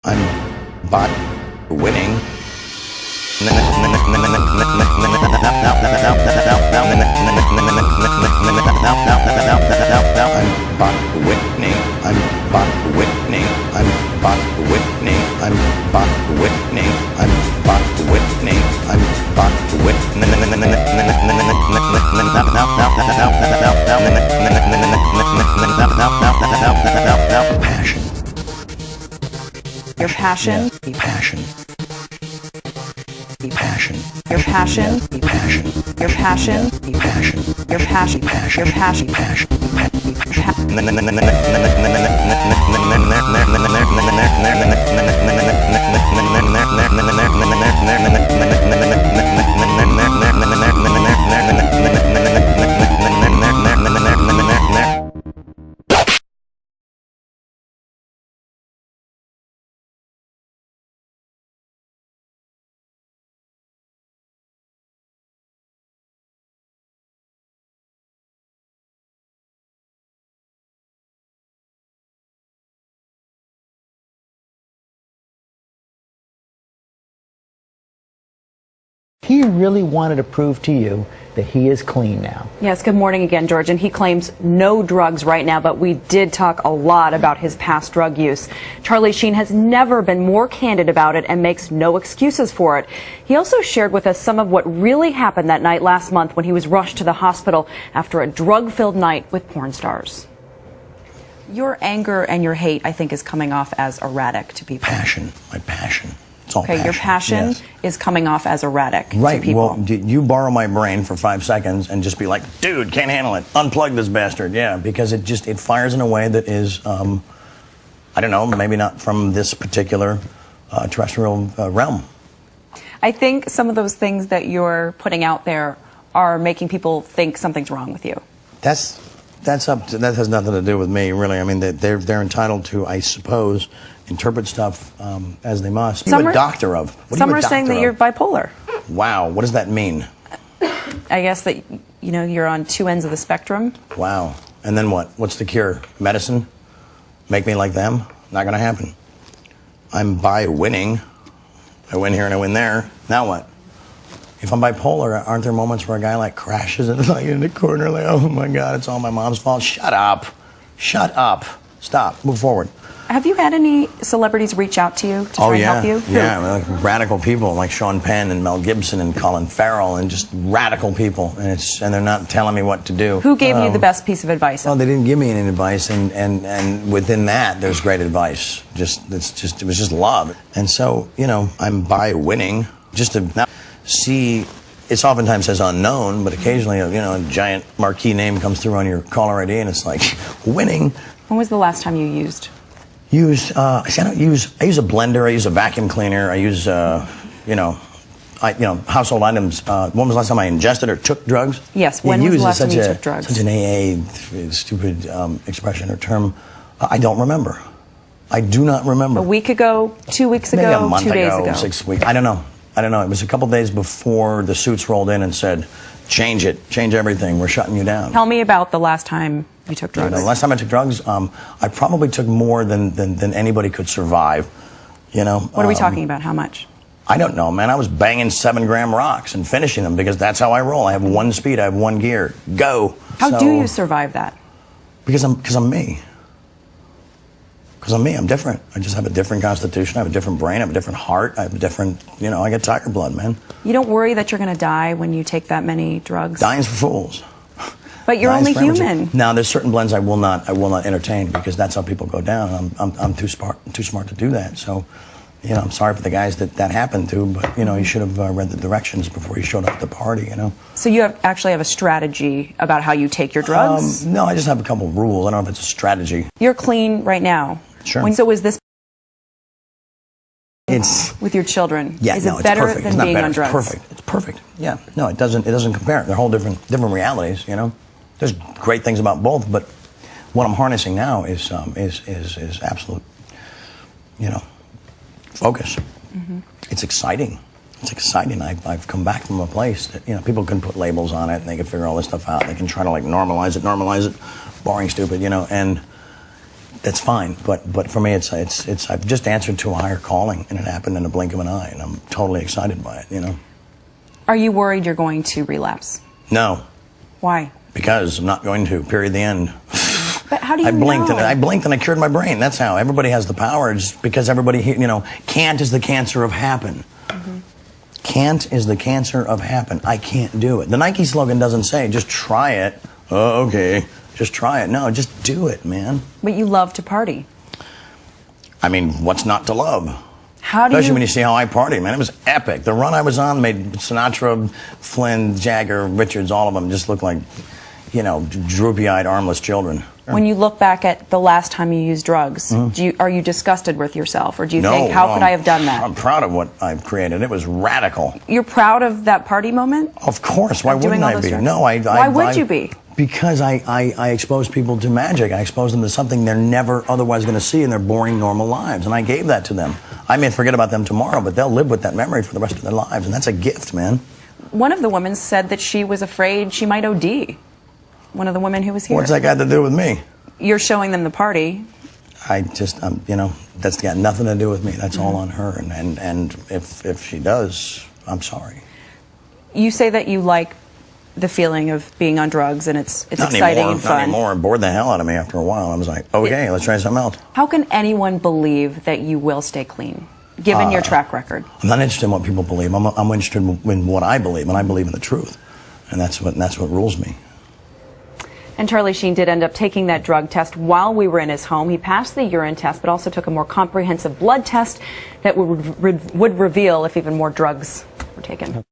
I'm by winning. I'm by winning. I'm by winning. I'm by winning. I'm by winning. I'm by winning. I'm by passion. Your passion. Passion. Passion. Your passion. Passion. Your passion. Passion. Your passion. Your passion. Passion. He really wanted to prove to you that he is clean now. Yes, good morning again, George. And he claims no drugs right now, but we did talk a lot about his past drug use. Charlie Sheen has never been more candid about it and makes no excuses for it. He also shared with us some of what really happened that night last month when he was rushed to the hospital after a drug-filled night with porn stars. Your anger and your hate, I think, is coming off as erratic to people. Passion. My passion. It's all Okay, your passion yes. is coming off as erratic right. to people. Well, you borrow my brain for 5 seconds and just be like, dude, can't handle it. Unplug this bastard. Yeah, because it fires in a way that is, I don't know, maybe not from this particular terrestrial realm. I think some of those things that you're putting out there are making people think something's wrong with you. That has nothing to do with me, really. I mean, they're entitled to, I suppose, interpret stuff as they must. What are you a doctor of? Some are saying that you're bipolar. Wow, what does that mean? I guess that, you know, you're on two ends of the spectrum. Wow. And then what? What's the cure? Medicine? Make me like them? Not going to happen. I'm by winning. I win here and I win there. Now what? If I'm bipolar, aren't there moments where a guy like crashes and like in the corner like, oh my God, it's all my mom's fault? Shut up. Shut up. Stop. Move forward. Have you had any celebrities reach out to you to try and help you? Yeah, like radical people like Sean Penn and Mel Gibson and Colin Farrell and just radical people, and they're not telling me what to do. Who gave you the best piece of advice? Well, they didn't give me any advice, and within that, there's great advice. It was just love, and so I'm by winning just to now see. It's oftentimes says unknown, but occasionally a giant marquee name comes through on your caller ID, and it's like winning. When was the last time you used? I use a blender, I use a vacuum cleaner, I use household items. When was the last time I ingested or took drugs? Yes, when was the last time you took drugs? Such an AA stupid expression or term. I don't remember. I do not remember. A week ago, 2 weeks ago, maybe a month 2 days ago, 6 weeks. I don't know. It was a couple days before the suits rolled in and said, change it, change everything, we're shutting you down. Tell me about the last time you took drugs. The last time I took drugs, I probably took more than anybody could survive. What are we talking about? How much? I don't know, man. I was banging 7-gram rocks and finishing them because that's how I roll. I have one speed, I have one gear. Go. How do you survive that? Because I'm me. Because I'm me. I'm different. I just have a different constitution. I have a different brain. I have a different heart. I have a different, I get tiger blood, man. You don't worry that you're going to die when you take that many drugs? Dying's for fools. But you're only human. Now, there's certain blends I will not entertain because that's how people go down. I'm too smart to do that. So, I'm sorry for the guys that happened to, but you should have read the directions before you showed up at the party. So you actually have a strategy about how you take your drugs? No, I just have a couple of rules. I don't know if it's a strategy. You're clean right now. Sure. So is this? It's with your children. Yeah, is no, it better it's perfect. than It's not being better. on drugs? It's perfect. It's perfect. Yeah. No, it doesn't compare. They're whole different realities. There's great things about both, but what I'm harnessing now is absolute, focus. Mm-hmm. It's exciting. It's exciting. I've come back from a place that people can put labels on it and they can figure all this stuff out. They can try to normalize it, boring, stupid, and That's fine, but for me, it's I've just answered to a higher calling, and it happened in a blink of an eye, and I'm totally excited by it. You know. Are you worried you're going to relapse? No. Why? Because I'm not going to. Period. The end. But how do you I blinked know? and I blinked and I cured my brain. That's how. Everybody has the power. Just because everybody, you know, can't is the cancer of happen. Can't is the cancer of happen. I can't do it. The Nike slogan doesn't say just try it. Oh, okay. Just try it. No, just do it, man. But you love to party. I mean, what's not to love? How do Especially you... when you see how I party, man. It was epic. The run I was on made Sinatra, Flynn, Jagger, Richards, all of them just look like, you know, droopy-eyed, armless children. When you look back at the last time you used drugs, are you disgusted with yourself, or do you No, think, how no, could I have done that? I'm proud of what I've created. It was radical. You're proud of that party moment? Of course. Why Doing wouldn't all I those be? drugs? No, Why would you be? Because I expose people to magic. I expose them to something they're never otherwise going to see in their boring, normal lives. And I gave that to them. I may forget about them tomorrow, but they'll live with that memory for the rest of their lives. And that's a gift, man. One of the women said that she was afraid she might OD. One of the women who was here. What's that got to do with me? You're showing them the party. I just, you know, that's got nothing to do with me. That's all on her. And if she does, I'm sorry. You say that you like the feeling of being on drugs, and it's Not exciting anymore, and fun. Not anymore. It bored the hell out of me after a while. I was like, okay, let's try something else. How can anyone believe that you will stay clean, given your track record? I'm not interested in what people believe. I'm interested in what I believe, and I believe in the truth. And that's what rules me. And Charlie Sheen did end up taking that drug test while we were in his home. He passed the urine test, but also took a more comprehensive blood test that would reveal if even more drugs were taken.